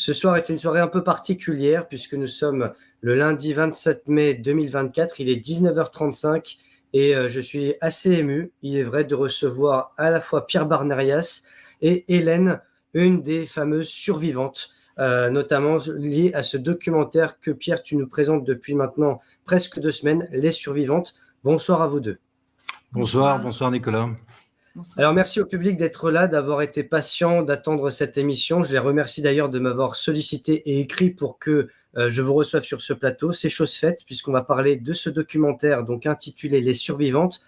Ce soir est une soirée un peu particulière puisque nous sommes le lundi 27 mai 2024, il est 19h35 et je suis assez ému, il est vrai, de recevoir à la fois Pierre Barnerias et Hélène, une des fameuses survivantes, notamment liée à ce documentaire que Pierre, tu nous présentes depuis maintenant presque 2 semaines, Les Survivantes. Bonsoir à vous deux. Bonsoir Nicolas. Bonsoir. Alors merci au public d'être là, d'avoir été patient, d'attendre cette émission. Je les remercie d'ailleurs de m'avoir sollicité et écrit pour que je vous reçoive sur ce plateau. C'est chose faite puisqu'on va parler de ce documentaire donc intitulé Les Survivantes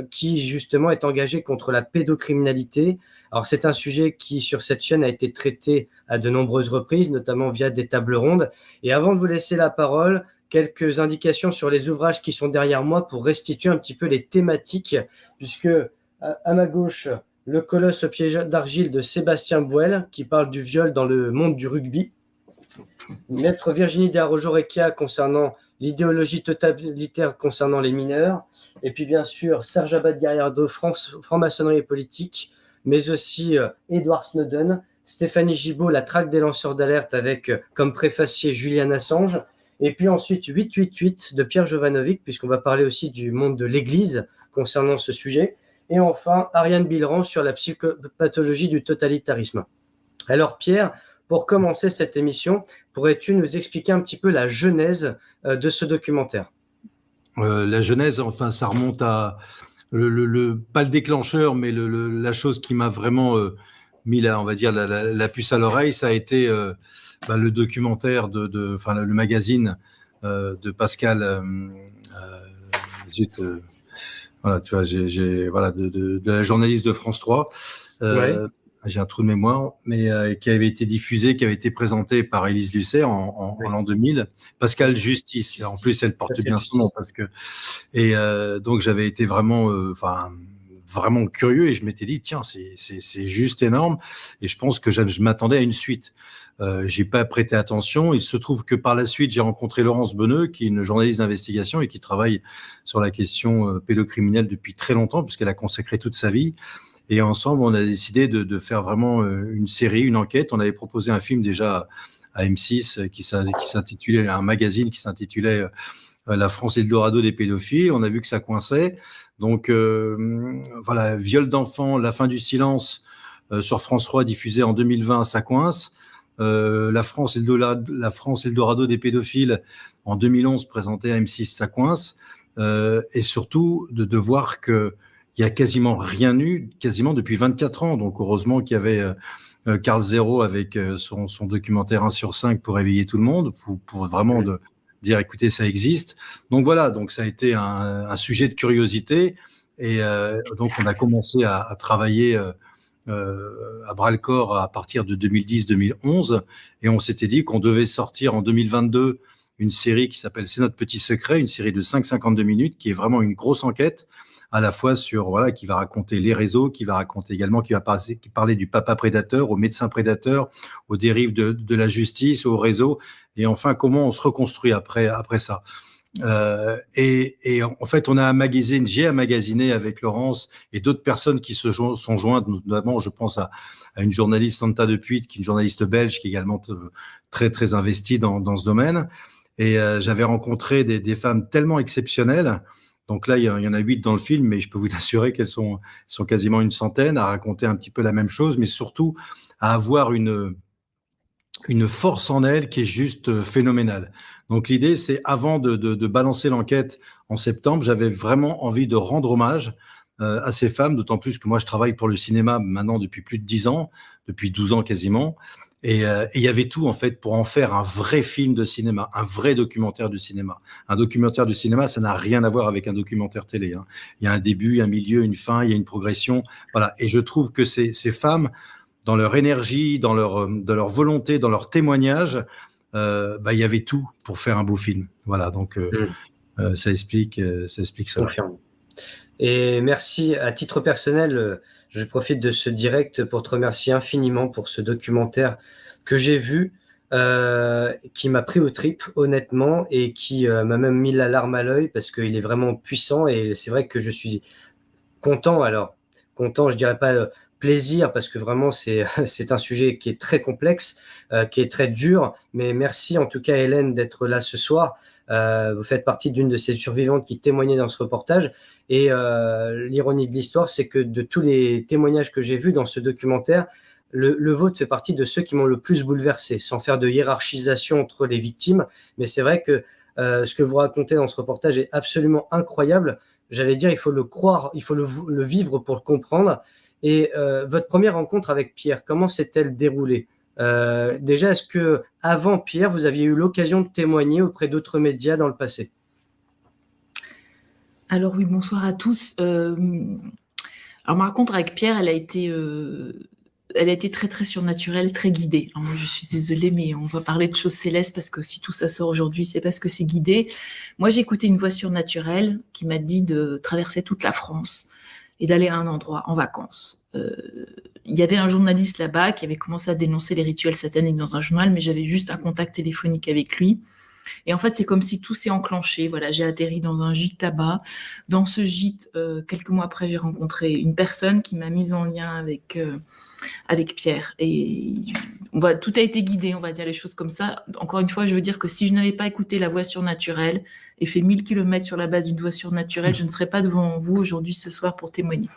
qui justement est engagé contre la pédocriminalité. Alors c'est un sujet qui sur cette chaîne a été traité à de nombreuses reprises, notamment via des tables rondes. Et avant de vous laisser la parole, quelques indications sur les ouvrages qui sont derrière moi pour restituer un petit peu les thématiques, puisque à ma gauche, Le colosse au pied d'argile de Sébastien Bouel, qui parle du viol dans le monde du rugby. Maître Virginie Desarrojo-Recchia concernant l'idéologie totalitaire concernant les mineurs. Et puis bien sûr, Serge Abad-Gallardo, franc-maçonnerie et politique, mais aussi Edward Snowden, Stéphanie Gibault, la traque des lanceurs d'alerte avec comme préfacier Julian Assange. Et puis ensuite 888 de Pierre Jovanovic, puisqu'on va parler aussi du monde de l'Église concernant ce sujet. Et enfin, Ariane Bilran sur la psychopathologie du totalitarisme. Alors Pierre, pour commencer cette émission, pourrais-tu nous expliquer un petit peu la genèse de ce documentaire ? La genèse, enfin, ça remonte à pas le déclencheur, mais la chose qui m'a vraiment mis on va dire la puce à l'oreille, ça a été le documentaire le magazine de Pascal. Voilà, tu vois, de la journaliste de France 3. Ouais. J'ai un trou de mémoire, mais qui avait été diffusé, qui avait été présenté par Élise Lucet en l'an 2000. Pascal Justice. En plus, elle porte bien son nom parce que. Et donc, j'avais été vraiment, vraiment curieux et je m'étais dit, tiens, c'est juste énorme. Et je pense que je m'attendais à une suite. J'ai pas prêté attention. Il se trouve que par la suite, j'ai rencontré Laurence Beneux, qui est une journaliste d'investigation et qui travaille sur la question pédocriminelle depuis très longtemps, puisqu'elle a consacré toute sa vie. Et ensemble, on a décidé de faire vraiment une série, une enquête. On avait proposé un film déjà à M6 qui s'intitulait, un magazine qui s'intitulait La France Eldorado des pédophiles. On a vu que ça coinçait. Donc voilà, viol d'enfants, la fin du silence sur France 3 diffusé en 2020, ça coince. La France Eldorado des pédophiles en 2011 présenté à M6, ça coince. Et surtout de voir que il y a quasiment rien eu, quasiment depuis 24 ans. Donc, heureusement qu'il y avait Carl Zero avec son documentaire 1 sur 5 pour réveiller tout le monde, pour vraiment dire, écoutez, ça existe. Donc, voilà. Donc, ça a été un sujet de curiosité. Et donc, on a commencé à travailler à bras-le-corps à partir de 2010-2011. Et on s'était dit qu'on devait sortir en 2022 une série qui s'appelle C'est notre petit secret, une série de 5,52 minutes, qui est vraiment une grosse enquête, à la fois qui va raconter les réseaux, qui va raconter également, qui parler du papa prédateur, au médecin prédateur, aux dérives de la justice, au réseau, et enfin comment on se reconstruit après ça. Et en fait, j'ai amagasiné avec Laurence et d'autres personnes qui sont jointes, notamment, je pense à une journaliste, Santa Depuy, qui est une journaliste belge, qui est également très, très investie dans ce domaine. Et j'avais rencontré des femmes tellement exceptionnelles. Donc là, il y en a 8 dans le film, mais je peux vous assurer qu'elles sont quasiment une centaine à raconter un petit peu la même chose, mais surtout à avoir une force en elles qui est juste phénoménale. Donc l'idée, c'est avant de balancer l'enquête en septembre, j'avais vraiment envie de rendre hommage à ces femmes, d'autant plus que moi, je travaille pour le cinéma maintenant depuis plus de 10 ans, depuis 12 ans quasiment. Et il y avait tout, en fait, pour en faire un vrai film de cinéma, un vrai documentaire du cinéma. Un documentaire du cinéma, ça n'a rien à voir avec un documentaire télé. Hein. Il y a un début, un milieu, une fin, il y a une progression. Voilà. Et je trouve que ces femmes, dans leur énergie, dans leur volonté, dans leur témoignage, il y avait tout pour faire un beau film. Voilà. Donc, ça explique ça. Confirme. Et merci à titre personnel, je profite de ce direct pour te remercier infiniment pour ce documentaire que j'ai vu, qui m'a pris aux tripes honnêtement et qui m'a même mis la larme à l'œil parce qu'il est vraiment puissant et c'est vrai que je suis content, je dirais pas plaisir parce que vraiment c'est c'est un sujet qui est très complexe, qui est très dur. Mais merci en tout cas Hélène d'être là ce soir. Vous faites partie d'une de ces survivantes qui témoignait dans ce reportage. Et l'ironie de l'histoire, c'est que de tous les témoignages que j'ai vus dans ce documentaire, le vôtre fait partie de ceux qui m'ont le plus bouleversé, sans faire de hiérarchisation entre les victimes. Mais c'est vrai que ce que vous racontez dans ce reportage est absolument incroyable. J'allais dire, il faut le croire, il faut le vivre pour le comprendre. Et votre première rencontre avec Pierre, comment s'est-elle déroulée? Déjà, est-ce que avant Pierre, vous aviez eu l'occasion de témoigner auprès d'autres médias dans le passé? Alors oui, bonsoir à tous. Alors ma rencontre avec Pierre, elle a été très très surnaturelle, très guidée. Alors moi, je suis désolée, mais on va parler de choses célestes parce que si tout ça sort aujourd'hui, c'est parce que c'est guidé. Moi, j'ai écouté une voix surnaturelle qui m'a dit de traverser toute la France et d'aller à un endroit en vacances. Il y avait un journaliste là-bas qui avait commencé à dénoncer les rituels sataniques dans un journal, mais j'avais juste un contact téléphonique avec lui. Et en fait, c'est comme si tout s'est enclenché. Voilà, j'ai atterri dans un gîte là-bas. Dans ce gîte, quelques mois après, j'ai rencontré une personne qui m'a mise en lien avec Pierre. Et tout a été guidé, on va dire les choses comme ça. Encore une fois, je veux dire que si je n'avais pas écouté la voix surnaturelle et fait 1000 km sur la base d'une voix surnaturelle, je ne serais pas devant vous aujourd'hui ce soir pour témoigner.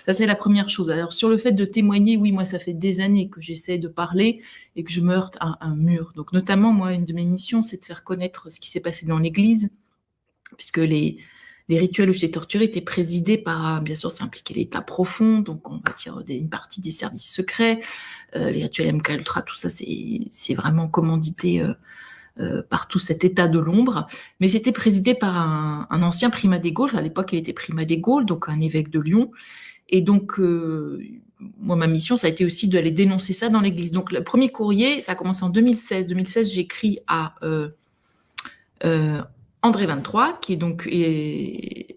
Ça, c'est la première chose. Alors, sur le fait de témoigner, oui, moi, ça fait des années que j'essaie de parler et que je me heurte à un mur. Donc, notamment, moi, une de mes missions, c'est de faire connaître ce qui s'est passé dans l'Église, puisque les rituels où j'étais torturée étaient présidés par, bien sûr, ça impliquait l'État profond, donc on va dire une partie des services secrets, les rituels MK Ultra, tout ça, c'est vraiment commandité par tout cet état de l'ombre, mais c'était présidé par un ancien primat des Gaules. À l'époque, il était primat des Gaules, donc un évêque de Lyon, et donc moi, ma mission, ça a été aussi d'aller dénoncer ça dans l'Église. Donc le premier courrier, ça a commencé en 2016. 2016, j'écris à André 23, qui est donc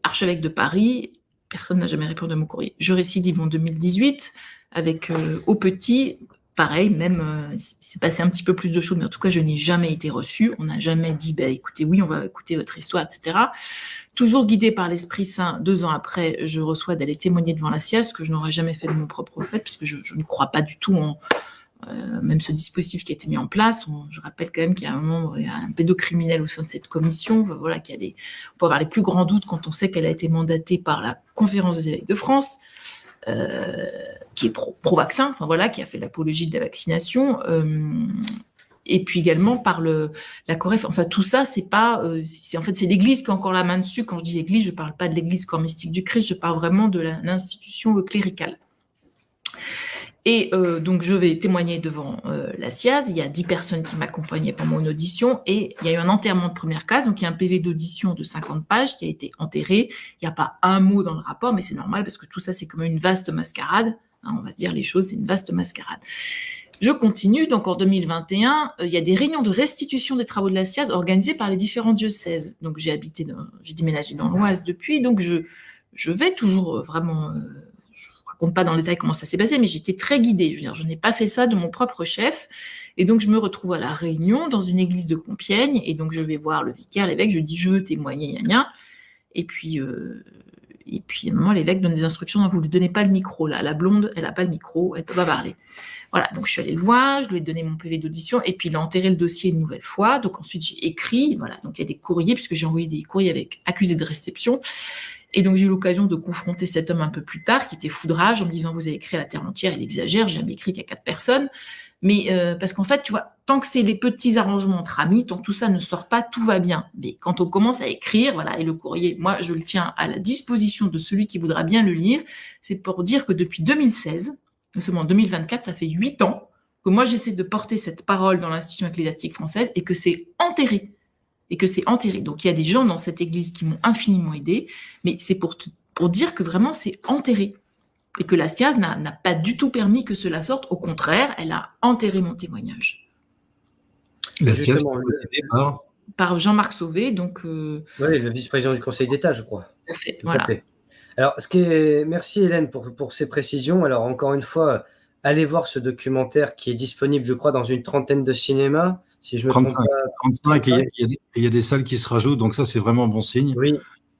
archevêque de Paris. Personne n'a jamais répondu à mon courrier. Je récidive en 2018 avec Au Petit. Pareil, même il s'est passé un petit peu plus de choses, mais en tout cas, je n'ai jamais été reçue. On n'a jamais dit, écoutez, oui, on va écouter votre histoire, etc. Toujours guidée par l'Esprit Saint, 2 ans après, je reçois d'aller témoigner devant la SIAZ, ce que je n'aurais jamais fait de mon propre fait, puisque je ne crois pas du tout en même ce dispositif qui a été mis en place. Je rappelle quand même qu'il y a un pédocriminel au sein de cette commission. Voilà, on peut avoir les plus grands doutes quand on sait qu'elle a été mandatée par la Conférence des évêques de France, qui est pro-vaccin, qui a fait l'apologie de la vaccination, et puis également par la COREF. Enfin, tout ça, c'est l'Église qui a encore la main dessus. Quand je dis Église, je ne parle pas de l'Église corps mystique du Christ, je parle vraiment de l'institution cléricale. Et donc, je vais témoigner devant la SIAZ. Il y a 10 personnes qui m'accompagnaient pendant mon audition, et il y a eu un enterrement de première classe. Donc, il y a un PV d'audition de 50 pages qui a été enterré. Il n'y a pas un mot dans le rapport, mais c'est normal parce que tout ça, c'est comme une vaste mascarade. On va se dire les choses, c'est une vaste mascarade. Je continue. Donc, en 2021, il y a des réunions de restitution des travaux de la SIAZ organisées par les différents diocèses. Donc, j'ai déménagé dans l'Oise depuis. Donc, je vais toujours vraiment... Je ne raconte pas dans le détail comment ça s'est passé, mais j'étais très guidée. Je veux dire, je n'ai pas fait ça de mon propre chef. Et donc, je me retrouve à la Réunion, dans une église de Compiègne. Et donc, je vais voir le vicaire, l'évêque. Je dis, je veux témoigner, gna gna. Et puis, à un moment, l'évêque donne des instructions. Non, vous ne lui donnez pas le micro, là. La blonde, elle n'a pas le micro, elle ne peut pas parler. Voilà, donc je suis allée le voir, je lui ai donné mon PV d'audition. Et puis, il a enterré le dossier une nouvelle fois. Donc, ensuite, j'ai écrit. Voilà, donc il y a des courriers, puisque j'ai envoyé des courriers avec accusé de réception. Et donc, j'ai eu l'occasion de confronter cet homme un peu plus tard, qui était foudrage, en me disant, vous avez écrit à la terre entière, il exagère, j'ai jamais écrit qu'à 4 personnes. Mais parce qu'en fait, tu vois, tant que c'est les petits arrangements entre amis, tant que tout ça ne sort pas, tout va bien. Mais quand on commence à écrire, voilà, et le courrier, moi, je le tiens à la disposition de celui qui voudra bien le lire, c'est pour dire que depuis 2016, nous sommes en 2024, ça fait 8 ans que moi, j'essaie de porter cette parole dans l'institution ecclésiastique française et que c'est enterré. Donc, il y a des gens dans cette église qui m'ont infiniment aidé, mais c'est pour dire que vraiment, c'est enterré. Et que la SIAZ n'a pas du tout permis que cela sorte. Au contraire, elle a enterré mon témoignage. La SIAZ par Jean-Marc Sauvé, donc... Oui, le vice-président du Conseil d'État, je crois. Tout à fait, voilà. Alors, merci Hélène pour ces précisions. Alors, encore une fois, allez voir ce documentaire qui est disponible, je crois, dans une 30aine de cinémas. Si je me 35, trompe pas, 35, et il y a des salles qui se rajoutent, donc ça, c'est vraiment bon signe. Oui.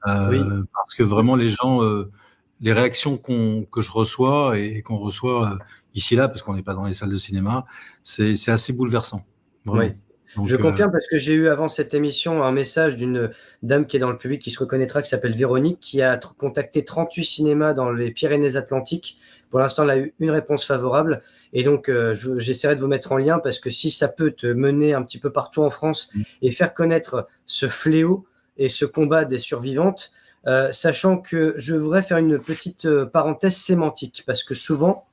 Parce que vraiment, les gens les réactions que je reçois et qu'on reçoit ici là, parce qu'on n'est pas dans les salles de cinéma, c'est assez bouleversant. Vraiment. Oui. Donc, je confirme parce que j'ai eu avant cette émission un message d'une dame qui est dans le public qui se reconnaîtra, qui s'appelle Véronique, qui a contacté 38 cinémas dans les Pyrénées-Atlantiques. Pour l'instant, elle a eu une réponse favorable. Et donc, j'essaierai de vous mettre en lien parce que si ça peut te mener un petit peu partout en France et faire connaître ce fléau et ce combat des survivantes, sachant que je voudrais faire une petite parenthèse sémantique parce que souvent,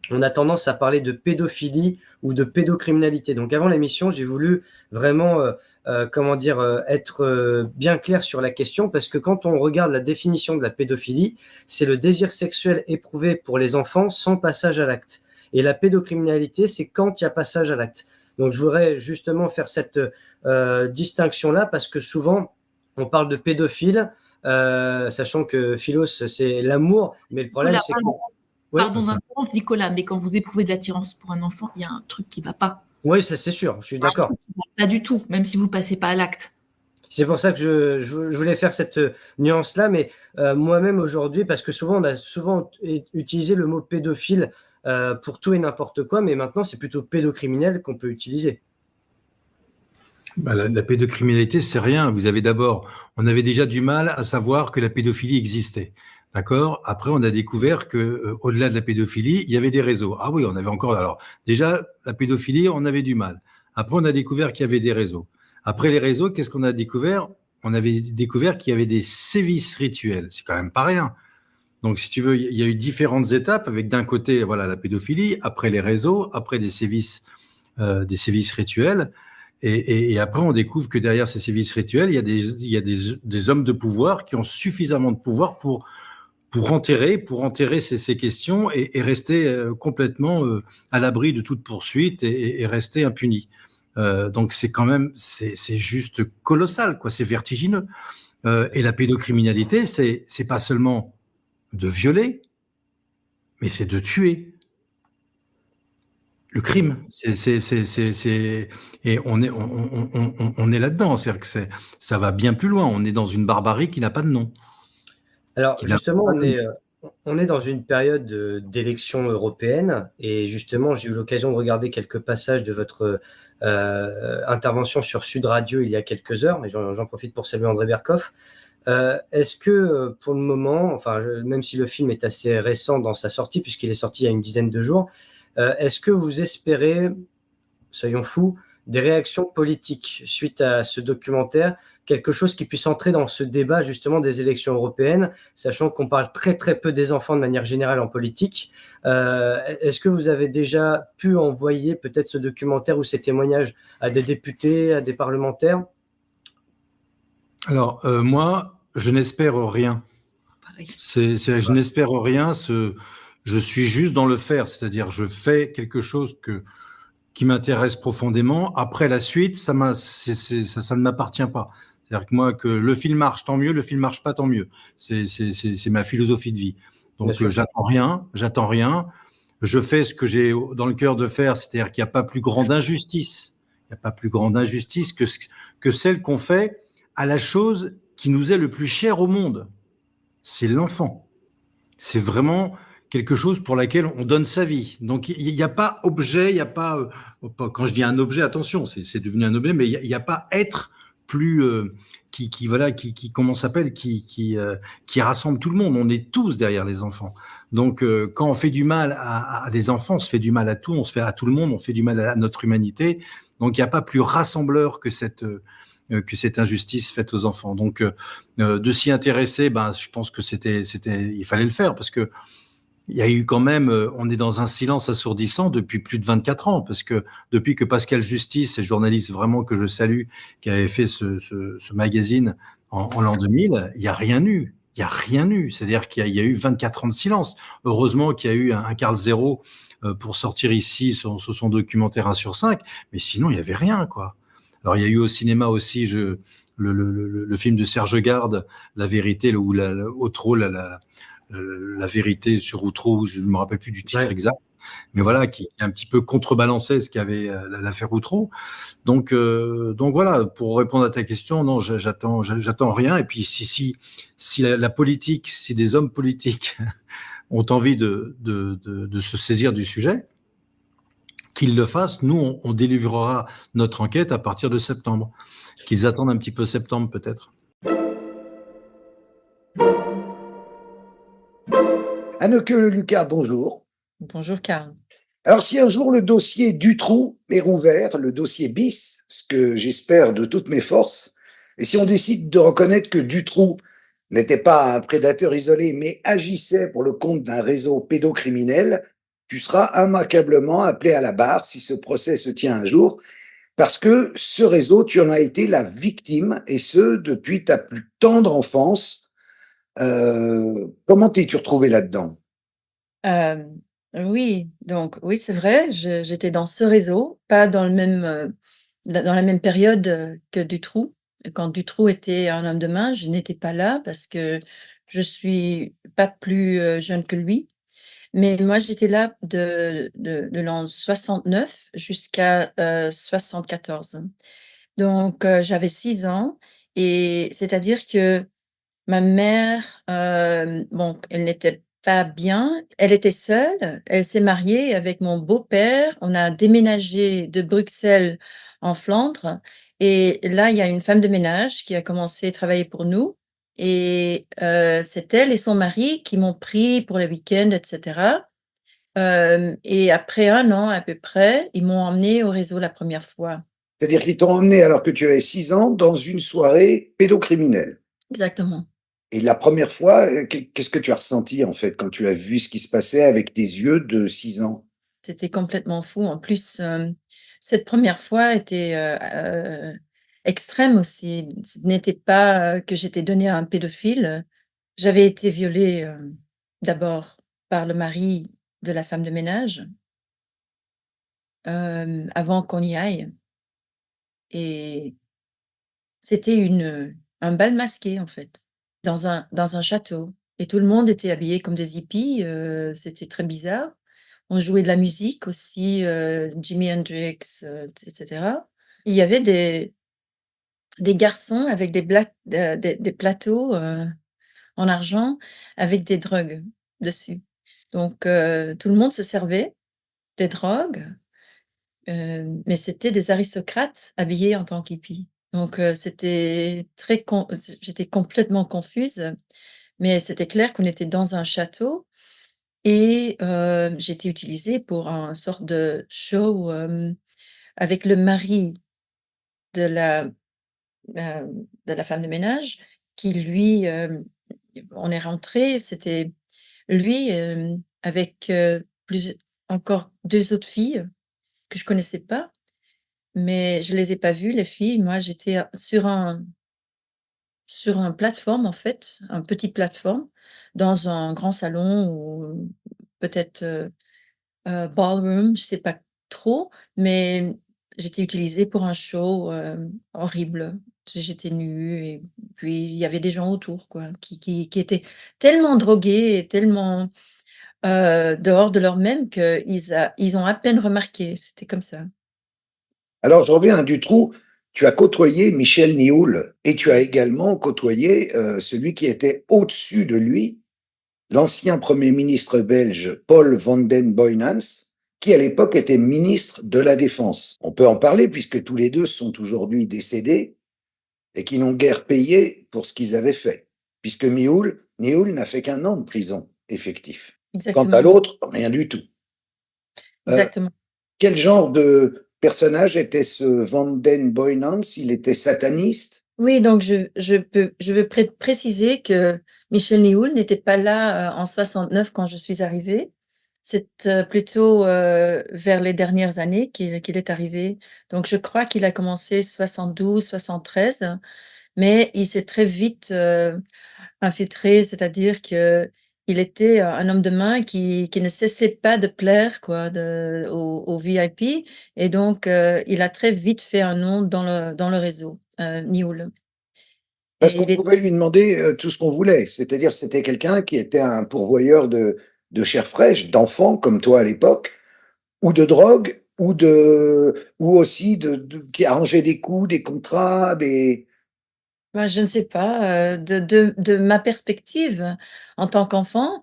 on a tendance à parler de pédophilie ou de pédocriminalité. Donc avant l'émission, j'ai voulu vraiment être bien clair sur la question parce que quand on regarde la définition de la pédophilie, c'est le désir sexuel éprouvé pour les enfants sans passage à l'acte. Et la pédocriminalité, c'est quand il y a passage à l'acte. Donc je voudrais justement faire cette distinction-là parce que souvent, on parle de pédophile, sachant que philos, c'est l'amour, mais le problème, c'est que... Oui, pardon d'interrompre, Nicolas, mais quand vous éprouvez de l'attirance pour un enfant, il y a un truc qui ne va pas. Oui, ça c'est sûr, je suis d'accord. Pas du tout, même si vous ne passez pas à l'acte. C'est pour ça que je voulais faire cette nuance-là, mais moi-même aujourd'hui, parce que souvent on a utilisé le mot pédophile pour tout et n'importe quoi, mais maintenant c'est plutôt pédocriminel qu'on peut utiliser. Bah, la pédocriminalité, c'est rien. On avait déjà du mal à savoir que la pédophilie existait. D'accord. Après, on a découvert que au-delà de la pédophilie, il y avait des réseaux. Ah oui, on avait encore. Alors, déjà, la pédophilie, on avait du mal. Après, on a découvert qu'il y avait des réseaux. Après les réseaux, qu'est-ce qu'on a découvert? On avait découvert qu'il y avait des sévices rituels. C'est quand même pas rien. Donc, si tu veux, il y a eu différentes étapes avec d'un côté, voilà, la pédophilie, après les réseaux, après des sévices rituels. Et après, on découvre que derrière ces sévices rituels, il y a des hommes de pouvoir qui ont suffisamment de pouvoir pour enterrer ces questions et rester complètement à l'abri de toute poursuite et rester impuni. Donc c'est quand même, c'est juste colossal, quoi. C'est vertigineux. Et la pédocriminalité, c'est pas seulement de violer, mais c'est de tuer. Le crime, et on est là-dedans. C'est-à-dire que ça va bien plus loin. On est dans une barbarie qui n'a pas de nom. Alors justement, on est dans une période d'élections européennes et justement, j'ai eu l'occasion de regarder quelques passages de votre intervention sur Sud Radio il y a quelques heures, mais j'en profite pour saluer André Berkoff. Est-ce que pour le moment, enfin, même si le film est assez récent dans sa sortie, puisqu'il est sorti il y a une dizaine de jours, est-ce que vous espérez, soyons fous, des réactions politiques suite à ce documentaire, quelque chose qui puisse entrer dans ce débat justement des élections européennes, sachant qu'on parle très très peu des enfants de manière générale en politique. Est-ce que vous avez déjà pu envoyer peut-être ce documentaire ou ces témoignages à des députés, à des parlementaires? Alors, moi, je n'espère rien. Je n'espère rien. Je suis juste dans le faire, c'est-à-dire je fais quelque chose qui m'intéresse profondément. Après la suite, ça ne m'appartient pas. C'est-à-dire que moi, que le film marche, tant mieux. Le film marche pas, tant mieux. C'est ma philosophie de vie. Donc, j'attends rien. Je fais ce que j'ai dans le cœur de faire, c'est-à-dire qu'il n'y a pas plus grande injustice. Il n'y a pas plus grande injustice que celle qu'on fait à la chose qui nous est le plus chère au monde. C'est l'enfant. C'est vraiment quelque chose pour laquelle on donne sa vie. Donc, il n'y a pas objet, il n'y a pas... quand je dis un objet, attention, c'est devenu un objet, mais il n'y a pas être plus... comment s'appelle, qui rassemble tout le monde. On est tous derrière les enfants. Donc, quand on fait du mal à des enfants, on se fait du mal à tout, on se fait à tout le monde, on fait du mal à notre humanité. Donc, il n'y a pas plus rassembleur que cette injustice faite aux enfants. Donc, de s'y intéresser, je pense que il fallait le faire parce que il y a eu quand même, on est dans un silence assourdissant depuis plus de 24 ans, parce que depuis que Pascal Justice, ce journaliste vraiment que je salue, qui avait fait ce magazine en l'an 2000, il n'y a rien eu. Il n'y a rien eu. C'est-à-dire qu'il y a eu 24 ans de silence. Heureusement qu'il y a eu un Carl Zero pour sortir ici son documentaire 1 sur 5, mais sinon, il n'y avait rien, quoi. Alors, il y a eu au cinéma aussi le film de Serge Garde, La vérité, ou Outreau, la vérité sur Outreau, je ne me rappelle plus du titre exact. mais voilà, qui a un petit peu contrebalancé ce qu'avait l'affaire Outreau. Donc voilà, pour répondre à ta question, non, j'attends rien. Et puis si la politique, si des hommes politiques ont envie de se saisir du sujet, qu'ils le fassent. Nous, on délivrera notre enquête à partir de septembre. Qu'ils attendent un petit peu septembre, peut-être. Anneke Lucas, bonjour. Bonjour Karl. Alors, si un jour le dossier Dutroux est rouvert, le dossier bis, ce que j'espère de toutes mes forces, et si on décide de reconnaître que Dutroux n'était pas un prédateur isolé, mais agissait pour le compte d'un réseau pédocriminel, tu seras immanquablement appelé à la barre si ce procès se tient un jour, parce que ce réseau, tu en as été la victime, et ce, depuis ta plus tendre enfance. Comment t'es-tu retrouvé là-dedans? Oui, donc oui, c'est vrai, j'étais dans ce réseau, pas dans dans la même période que Dutroux. Quand Dutroux était un homme de main, je n'étais pas là parce que je suis pas plus jeune que lui. Mais moi, j'étais là de l'an 69 jusqu'à 74. Donc, j'avais 6 ans et c'est-à-dire que ma mère, bon, elle n'était pas bien, elle était seule, elle s'est mariée avec mon beau-père. On a déménagé de Bruxelles en Flandre et là, il y a une femme de ménage qui a commencé à travailler pour nous et c'est elle et son mari qui m'ont pris pour les week-ends et cetera. Et après 1 an à peu près, ils m'ont emmenée au réseau la première fois. C'est-à-dire qu'ils t'ont emmené alors que tu avais 6 ans dans une soirée pédocriminelle. Exactement. Et la première fois, qu'est-ce que tu as ressenti en fait quand tu as vu ce qui se passait avec tes yeux de 6 ans? C'était complètement fou. En plus, cette première fois était, extrême aussi. Ce n'était pas, que j'étais donnée à un pédophile. J'avais été violée, d'abord par le mari de la femme de ménage, avant qu'on y aille et c'était un bal masqué, en fait, dans un château et tout le monde était habillé comme des hippies, c'était très bizarre. On jouait de la musique aussi, Jimi Hendrix, et cetera. Il y avait des garçons avec des plateaux, en argent avec des drogues dessus. Donc tout le monde se servait des drogues, mais c'était des aristocrates habillés en tant qu'hippies. Donc c'était très con j'étais complètement confuse, mais c'était clair qu'on était dans un château et j'ai été utilisée pour un sorte de show, avec le mari de la, de la femme de ménage qui lui, on est rentrés, c'était lui, avec, encore 2 autres filles que je connaissais pas, mais je les ai pas vues les filles. Moi, j'étais, sur un plateforme en fait, un petit plateforme dans un grand salon ou peut-être, ballroom, je sais pas trop, mais j'étais utilisée pour un show, horrible. J'étais nue et puis il y avait des gens autour quoi, qui étaient tellement drogués et tellement, dehors de leur-même qu'ils ont à peine remarqué, c'était comme ça. Alors, je reviens à Dutroux. Tu as côtoyé Michel Nioul et tu as également côtoyé celui qui était au-dessus de lui, l'ancien Premier ministre belge Paul van den Boynans, qui à l'époque était ministre de la Défense. On peut en parler puisque tous les deux sont aujourd'hui décédés et qui n'ont guère payé pour ce qu'ils avaient fait, puisque Nioul n'a fait qu'1 an de prison effectif. Quant à Exactement, l'autre, rien du tout. exactement. Quel genre de personnage était ce Van den Boynans? Il était sataniste? Oui, donc je veux préciser que Michel Nioul n'était pas là, en 69 quand je suis arrivée. C'est, plutôt, vers les dernières années qu'il est arrivé. Donc je crois qu'il a commencé 72-73, mais il s'est très vite, infiltré, c'est-à-dire qu'il était un homme de main qui ne cessait pas de plaire quoi, aux VIP et donc il a très vite fait un nom dans le réseau, Nioul. Parce Et qu'on pouvait lui demander tout ce qu'on voulait. C'est-à-dire, c'était quelqu'un qui était un pourvoyeur de chair fraîche, d'enfants comme toi à l'époque. ou de drogue, ou aussi qui arrangeait des coups, des contrats, des... Moi, je ne sais pas, de ma perspective, en tant qu'enfant,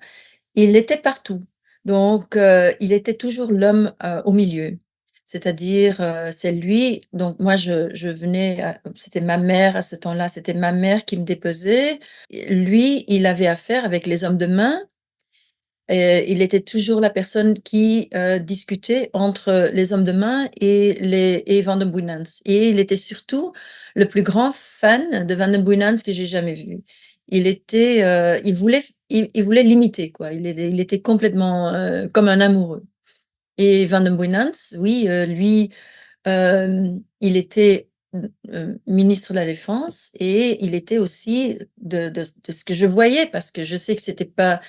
il était partout. Donc, il était toujours l'homme, au milieu. C'est-à-dire, c'est lui donc moi je venais c'était ma mère à ce temps-là, c'était ma mère qui me déposait. Lui, il avait affaire avec les hommes de main. Il était toujours la personne qui, discutait entre les hommes de main et Van den Boeynants, et il était surtout le plus grand fan de Van den Boeynants que j'ai jamais vu. Il voulait l'imiter, quoi. Il était complètement, comme un amoureux. Et Van den Boeynants, oui, lui, il était, ministre de la Défense, et il était aussi de ce que je voyais, parce que je sais que c'était pas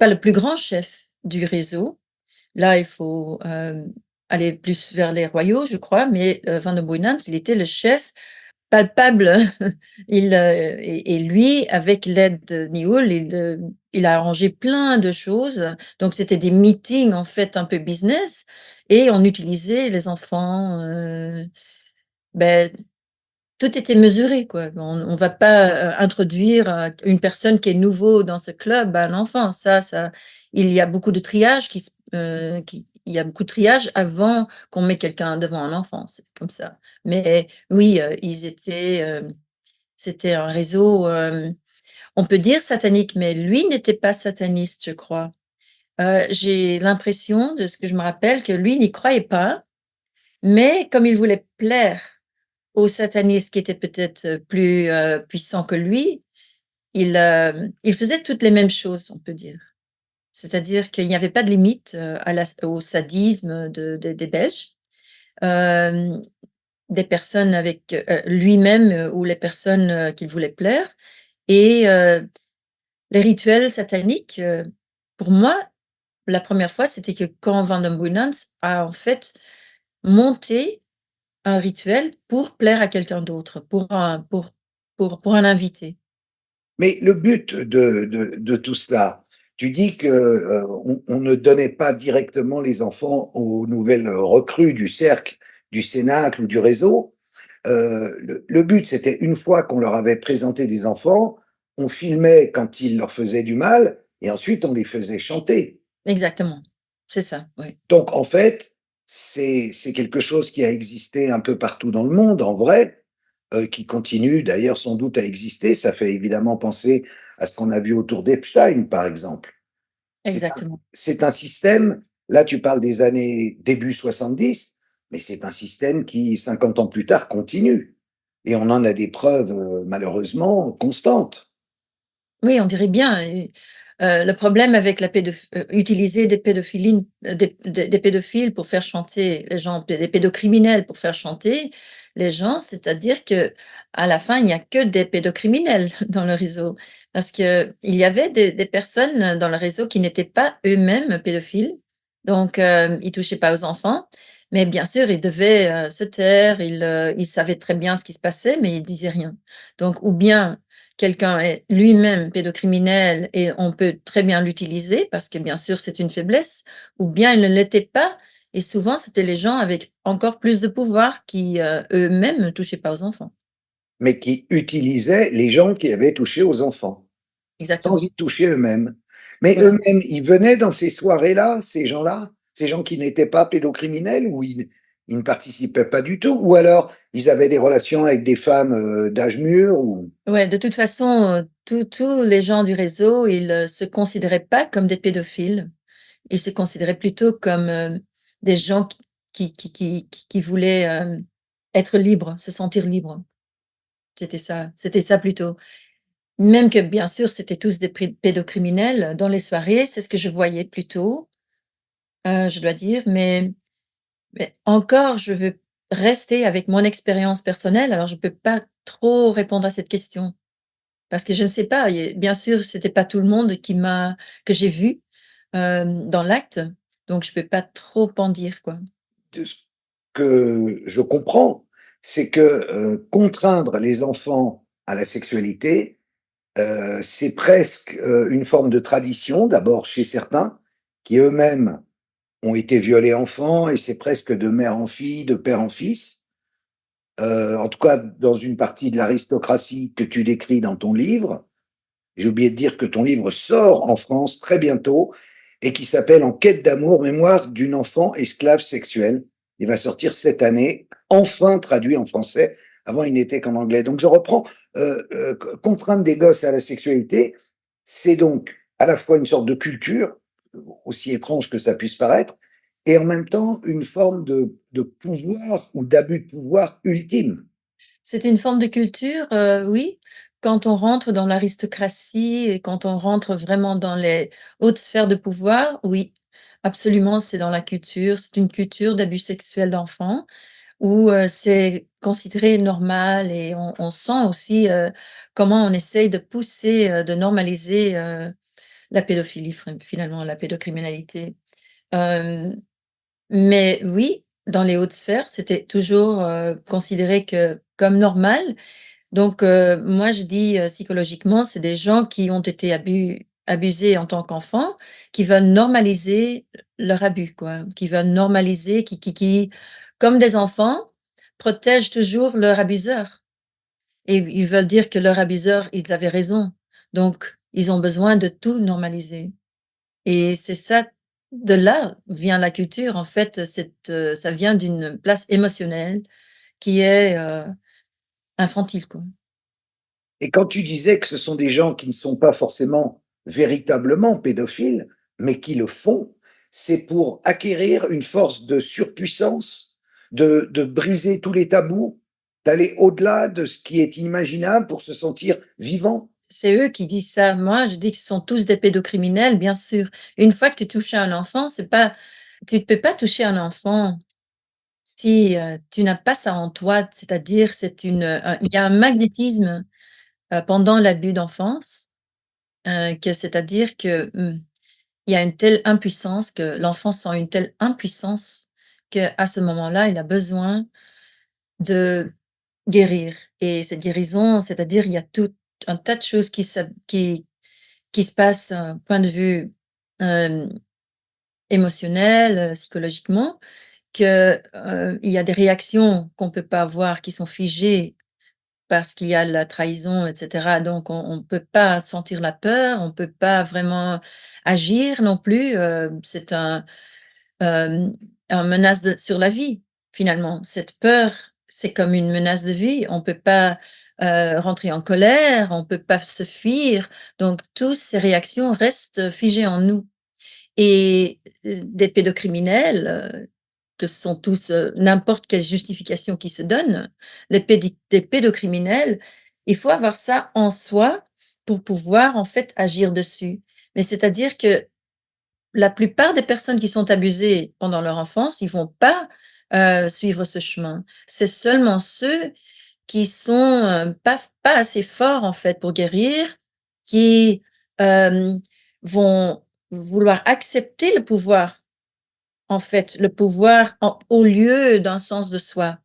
le plus grand chef du réseau. Là, il faut, aller plus vers les royaux, je crois, mais, Van den Boeynants, il était le chef palpable. Et lui, avec l'aide de Nioul, il a arrangé plein de choses. Donc c'était des meetings, en fait, un peu business, et on utilisait les enfants, beh, tout était mesuré, quoi. On va pas, introduire, une personne qui est nouveau dans ce club à un enfant. Ça il y a beaucoup de triage il y a beaucoup de triage avant qu'on met quelqu'un devant un enfant, c'est comme ça. Mais oui, c'était un réseau, on peut dire satanique, mais lui n'était pas sataniste, je crois. J'ai l'impression, de ce que je me rappelle, que lui n'y croyait pas, mais comme il voulait plaire aux satanistes qui étaient peut-être, plus, puissants que lui, il faisait toutes les mêmes choses, on peut dire. C'est-à-dire qu'il n'y avait pas de limite, au sadisme des Belges, hem, des personnes avec, lui-même, ou les personnes, qu'il voulait plaire. Et les rituels sataniques, pour moi, la première fois, c'était que quand Van den Boeynants a, en fait, monté un rituel pour plaire à quelqu'un d'autre, pour un invité. Mais le but de tout cela, tu dis que on ne donnait pas directement les enfants aux nouvelles recrues du cercle, du cénacle ou du réseau. Le but, c'était une fois qu'on leur avait présenté des enfants, on filmait quand ils leur faisaient du mal, et ensuite on les faisait chanter. Exactement, c'est ça, oui. Donc en fait, c'est quelque chose qui a existé un peu partout dans le monde, en vrai, qui continue d'ailleurs sans doute à exister. Ça fait évidemment penser à ce qu'on a vu autour d'Epstein, par exemple. Exactement. C'est un système, là tu parles des années début 70, mais c'est un système qui, 50 ans plus tard, continue. Et on en a des preuves, malheureusement, constantes. Oui, on dirait bien. Et le problème avec utiliser des pédophiles pour faire chanter les gens, des pédocriminels pour faire chanter les gens, c'est-à-dire que à la fin, il n'y a que des pédocriminels dans le réseau. Parce qu'il y avait des personnes dans le réseau qui n'étaient pas eux-mêmes pédophiles, donc ils touchaient pas aux enfants, mais bien sûr, ils devaient, se taire, ils savaient très bien ce qui se passait, mais ils disaient rien. Donc ou bien quelqu'un est lui-même pédocriminel et on peut très bien l'utiliser parce que bien sûr c'est une faiblesse, ou bien il ne l'était pas, et souvent c'était les gens avec encore plus de pouvoir qui, eux-mêmes ne touchaient pas aux enfants. Mais qui utilisaient les gens qui avaient touché aux enfants, sans Exactement, y toucher eux-mêmes. Mais voilà. eux-mêmes, ils venaient dans ces soirées-là, ces gens-là, ces gens qui n'étaient pas pédocriminels, ou ils ne participaient pas du tout, ou alors ils avaient des relations avec des femmes d'âge mûr, ou... Ouais, de toute façon, tous les gens du réseau, ils, se considéraient pas comme des pédophiles. Ils se considéraient plutôt comme, des gens qui voulaient, être libres, se sentir libres. C'était ça plutôt. Même que bien sûr, c'était tous des pédocriminels dans les soirées, c'est ce que je voyais plutôt, je dois dire, mais encore, je veux rester avec mon expérience personnelle, alors je peux pas trop répondre à cette question. Parce que je ne sais pas, bien sûr, c'était pas tout le monde que j'ai vu, dans l'acte, donc je peux pas trop en dire, quoi. De ce que je comprends, c'est que contraindre les enfants à la sexualité, c'est presque une forme de tradition, d'abord chez certains, qui eux-mêmes ont été violés enfants et c'est presque de mère en fille, de père en fils. En tout cas, dans une partie de l'aristocratie que tu décris dans ton livre. J'ai oublié de dire que ton livre sort en France très bientôt et qui s'appelle En quête d'amour, mémoire d'une enfant esclave sexuelle. Il va sortir cette année, enfin traduit en français. Avant, il n'était qu'en anglais. Donc, je reprends. Contraindre des gosses à la sexualité, c'est donc à la fois une sorte de culture, aussi étrange que ça puisse paraître, et en même temps une forme de pouvoir ou d'abus de pouvoir ultime. C'est une forme de culture, oui. Quand on rentre dans l'aristocratie et quand on rentre vraiment dans les hautes sphères de pouvoir, oui, absolument, c'est dans la culture. C'est une culture d'abus sexuels d'enfants où, c'est considéré normal et on sent aussi, comment on essaye de pousser, de normaliser, la pédophilie finalement, la pédocriminalité. Hem Mais oui, dans les hautes sphères, c'était toujours, considéré que comme normal. Donc moi je dis, psychologiquement, c'est des gens qui ont été abusés en tant qu'enfants, qui veulent normaliser leur abus quoi, qui veulent normaliser, qui comme des enfants, protègent toujours leur abuseur et ils veulent dire que leur abuseur, ils avaient raison. Donc ils ont besoin de tout normaliser. Et c'est ça, de là vient la culture en fait, ça vient d'une place émotionnelle qui est, infantile, quoi. Et quand tu disais que ce sont des gens qui ne sont pas forcément véritablement pédophiles, mais qui le font, c'est pour acquérir une force de surpuissance, de briser tous les tabous, d'aller au-delà de ce qui est inimaginable pour se sentir vivant. C'est eux qui disent ça. Moi, je dis que ce sont tous des pédocriminels, bien sûr. Une fois que tu touches à un enfant, c'est pas tu ne peux pas toucher un enfant si, tu n'as pas ça en toi. C'est-à-dire, il y a un magnétisme, pendant l'abus d'enfance, c'est-à-dire que, il y a une telle impuissance que l'enfant sent une telle impuissance qu'à ce moment-là, il a besoin de guérir et cette guérison, c'est-à-dire il y a tout un tas de choses qui se passent, point de vue, hem, émotionnel, psychologiquement, que, il y a des réactions qu'on peut pas avoir, qui sont figées parce qu'il y a la trahison et cetera. Donc on peut pas sentir la peur, on peut pas vraiment agir non plus, c'est hem, un menace sur la vie, finalement. Cette peur, c'est comme une menace de vie. On peut pas, rentrer en colère, on peut pas se fuir. Donc toutes ces réactions restent figées en nous et des pédocriminels, que ce sont tous, n'importe quelle justification qui se donne, des pédocriminels, il faut avoir ça en soi pour pouvoir, en fait, agir dessus. Mais c'est-à-dire que la plupart des personnes qui sont abusées pendant leur enfance, ils vont pas, suivre ce chemin. C'est seulement ceux qui sont, pas assez forts, en fait, pour guérir, qui, vont vouloir accepter le pouvoir, en fait, le pouvoir au lieu d'un sens de soi,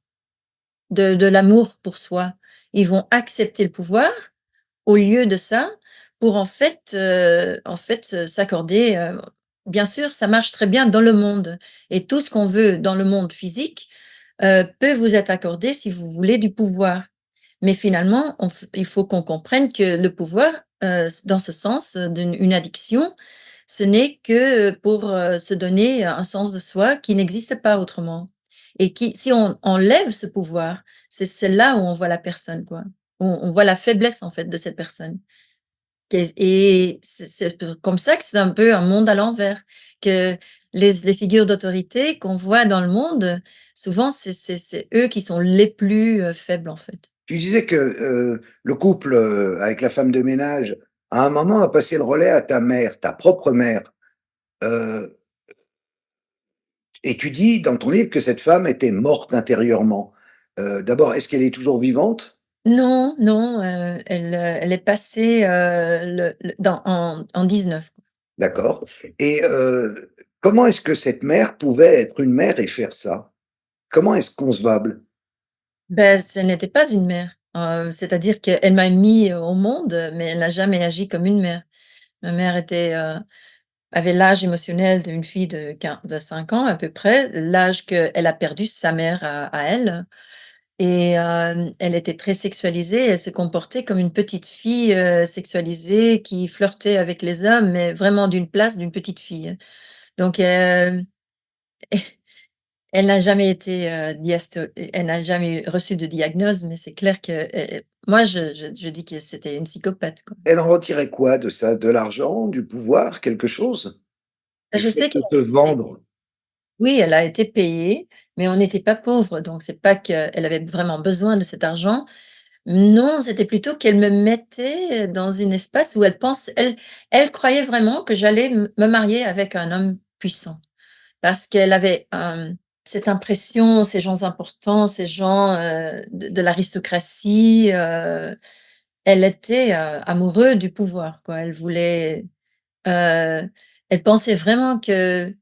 de l'amour pour soi. Ils vont accepter le pouvoir au lieu de ça, pour s'accorder, bien sûr, ça marche très bien dans le monde et tout ce qu'on veut dans le monde physique, peut vous être accordé si vous voulez du pouvoir. Mais finalement, il faut qu'on comprenne que le pouvoir, dans ce sens, une addiction, ce n'est que pour, se donner un sens de soi qui n'existe pas autrement et qui si on enlève ce pouvoir, c'est là où on voit la personne, quoi. On voit la faiblesse, en fait, de cette personne. Et c'est comme ça que c'est un peu un monde à l'envers, que les figures d'autorité qu'on voit dans le monde, souvent c'est eux qui sont les plus, faibles, en fait. Tu disais que le couple avec la femme de ménage, à un moment, a passé le relais à ta mère, ta propre mère. Euh, et tu dis dans ton livre que cette femme était morte intérieurement. D'abord, est-ce qu'elle est toujours vivante? Non, non, elle est passée, le dans en 19. D'accord. Et comment est-ce que cette mère pouvait être une mère et faire ça? Comment est-ce concevable? Ben, ce n'était pas une mère, c'est-à-dire qu'elle m'a mis au monde, mais elle n'a jamais agi comme une mère. Ma mère était, avait l'âge émotionnel d'une fille de 5 ans à peu près, l'âge qu'elle a perdu sa mère à elle. Et elle était très sexualisée, elle se comportait comme une petite fille, sexualisée qui flirtait avec les hommes, mais vraiment d'une place d'une petite fille. Donc elle n'a jamais été, elle n'a jamais reçu de diagnose, mais c'est clair que, moi je dis que c'était une psychopathe, quoi. Elle en retirait quoi de ça? De l'argent, du pouvoir, quelque chose? Du Je fait sais de qu'elle se vendre? Oui, elle a été payée, mais on n'était pas pauvres, donc c'est pas qu'elle avait vraiment besoin de cet argent. Non, c'était plutôt qu'elle me mettait dans un espace où elle croyait vraiment que j'allais me marier avec un homme puissant. Parce qu'elle avait, cette impression, ces gens importants, ces gens, de l'aristocratie, elle était, amoureuse du pouvoir, quoi. Elle voulait, elle pensait vraiment qu'elle,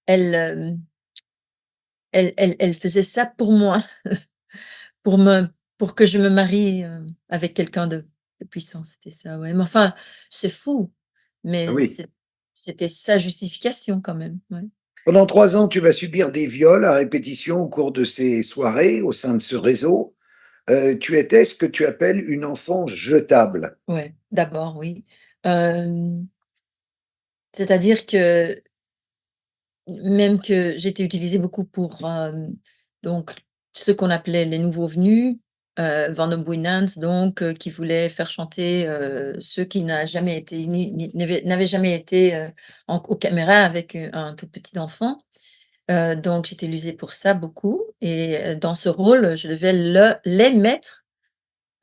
hem elle faisait ça pour moi, pour me pour que je me marie, avec quelqu'un de puissant, c'était ça, ouais. Mais enfin, c'est fou, Ah mais oui. c'était sa justification quand même, ouais. Pendant 3 ans, tu vas subir des viols à répétition au cours de ces soirées, au sein de ce réseau. Tu étais ce que tu appelles une enfant jetable. Ouais, d'abord, oui. Hem, C'est-à-dire que même que j'étais utilisée beaucoup pour, donc ceux qu'on appelait les nouveaux venus, Wannerbouinans donc, qui voulaient faire chanter, ceux qui n'a jamais été n'avaient jamais été, aux caméras avec, un tout petit enfant. Donc j'étais utilisée pour ça beaucoup et dans ce rôle, je devais les mettre,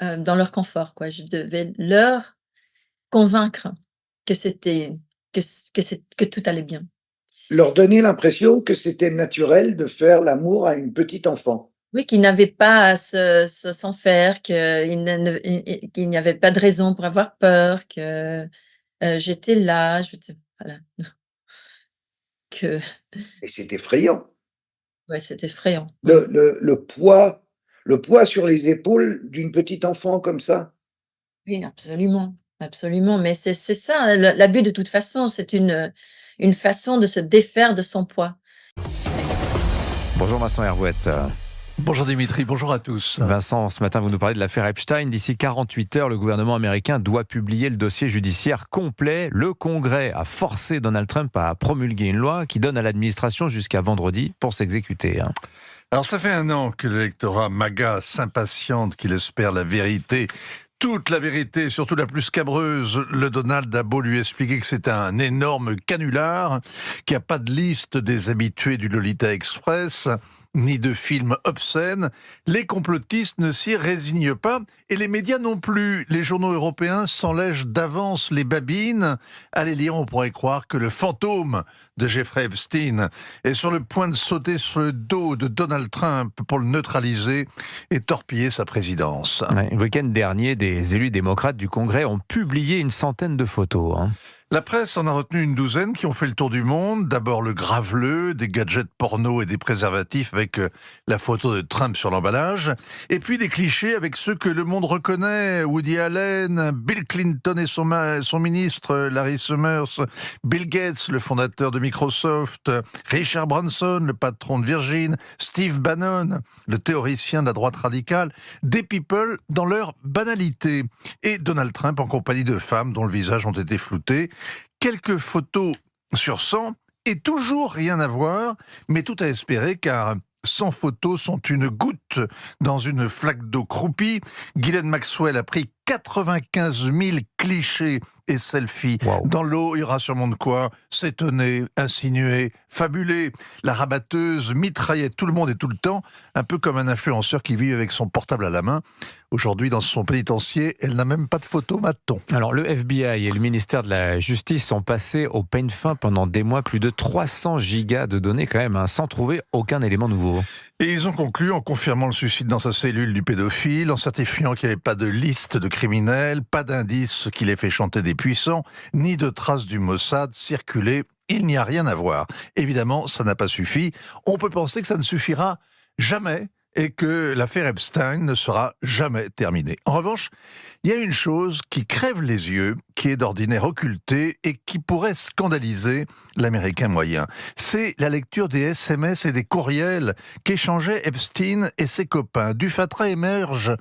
dans leur confort, quoi. Je devais leur convaincre que c'était que tout allait bien. Leur donner l'impression que c'était naturel de faire l'amour à une petite enfant. Oui, qu'ils n'avaient pas à s'en faire, qu'il n'y avait pas de raison pour avoir peur, que, j'étais là, voilà, que Et c'est effrayant. ouais, c'est effrayant, ouais. Le poids sur les épaules d'une petite enfant comme ça. Oui, absolument, absolument, mais c'est ça, l'abus de toute façon, c'est une façon de se défaire de son poids. Bonjour Vincent Hervouette. Bonjour Dimitri, bonjour à tous. Vincent, ce matin vous nous parlez de l'affaire Epstein. D'ici 48 heures, le gouvernement américain doit publier le dossier judiciaire complet. Le Congrès a forcé Donald Trump à promulguer une loi qui donne à l'administration jusqu'à vendredi pour s'exécuter. Alors ça fait 1 an que l'électorat MAGA s'impatiente, qu'il espère la vérité. Toute la vérité, surtout la plus scabreuse. Le Donald a beau lui expliquer que c'est un énorme canular, qu'il n'y a pas de liste des habitués du Lolita Express, ni de films obscènes. Les complotistes ne s'y résignent pas, et les médias non plus. Les journaux européens s'enlègent d'avance les babines. À les lire, on pourrait croire que le fantôme de Jeffrey Epstein est sur le point de sauter sur le dos de Donald Trump pour le neutraliser et torpiller sa présidence. Ouais, le week-end dernier, des élus démocrates du Congrès ont publié une centaine de photos. La presse en a retenu une douzaine qui ont fait le tour du monde. D'abord le graveleux, des gadgets porno et des préservatifs avec la photo de Trump sur l'emballage. Et puis des clichés avec ceux que le monde reconnaît. Woody Allen, Bill Clinton et son ministre Larry Summers, Bill Gates, le fondateur de Microsoft, Richard Branson, le patron de Virgin, Steve Bannon, le théoricien de la droite radicale. Des people dans leur banalité. Et Donald Trump en compagnie de femmes dont le visage ont été floutés. Quelques photos sur 100 et toujours rien à voir, mais tout à espérer car 100 photos sont une goutte dans une flaque d'eau croupie. Ghislaine Maxwell a pris 95 000 clichés et selfies. Wow. Dans l'eau, il y aura sûrement de quoi s'étonner, insinuer, fabuler. La rabatteuse mitraillait tout le monde et tout le temps, un peu comme un influenceur qui vit avec son portable à la main. Aujourd'hui, dans son pénitencier, elle n'a même pas de photo, m'a-t-on. Alors, le FBI et le ministère de la Justice sont passés au peigne fin pendant des mois, plus de 300 gigas de données quand même, sans trouver aucun élément nouveau. Et ils ont conclu en confirmant le suicide dans sa cellule du pédophile, en certifiant qu'il n'y avait pas de liste de criminels, pas d'indices qui les fait chanter des puissants, ni de traces du Mossad circuler. Il n'y a rien à voir. Évidemment, ça n'a pas suffi. On peut penser que ça ne suffira jamais. et que l'affaire Epstein ne sera jamais terminée. En revanche, il y a une chose qui crève les yeux, qui est d'ordinaire occultée et qui pourrait scandaliser l'Américain moyen. C'est la lecture des SMS et des courriels qu'échangeaient Epstein et ses copains. Du fatras émerge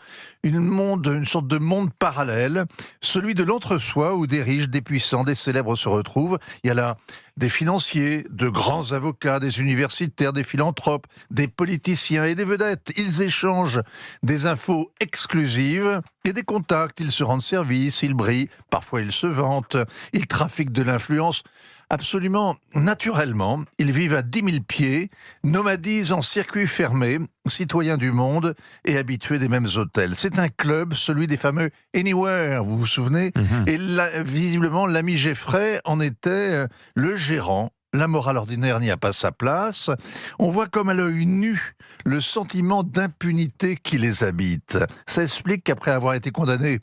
une sorte de monde parallèle, celui de l'entre-soi où des riches, des puissants, des célèbres se retrouvent. Il y a là des financiers, de grands avocats, des universitaires, des philanthropes, des politiciens et des vedettes. Ils échangent des infos exclusives et des contacts. Ils se rendent service, ils brillent, parfois ils se vantent, ils trafiquent de l'influence. Absolument naturellement, ils vivent à 10 000 pieds, nomadisent en circuit fermé, citoyens du monde et habitués des mêmes hôtels. C'est un club, celui des fameux Anywhere, vous vous souvenez? Et visiblement, l'ami Jeffrey en était le gérant. La morale ordinaire n'y a pas sa place. On voit comme à l'œil nu le sentiment d'impunité qui les habite. Ça explique qu'après avoir été condamné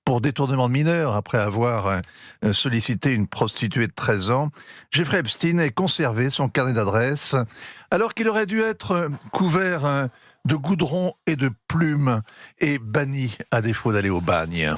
pour détournement de mineurs, après avoir sollicité une prostituée de 13 ans, Jeffrey Epstein ait conservé son carnet d'adresses, alors qu'il aurait dû être couvert de goudron et de plumes et banni à défaut d'aller au bagne.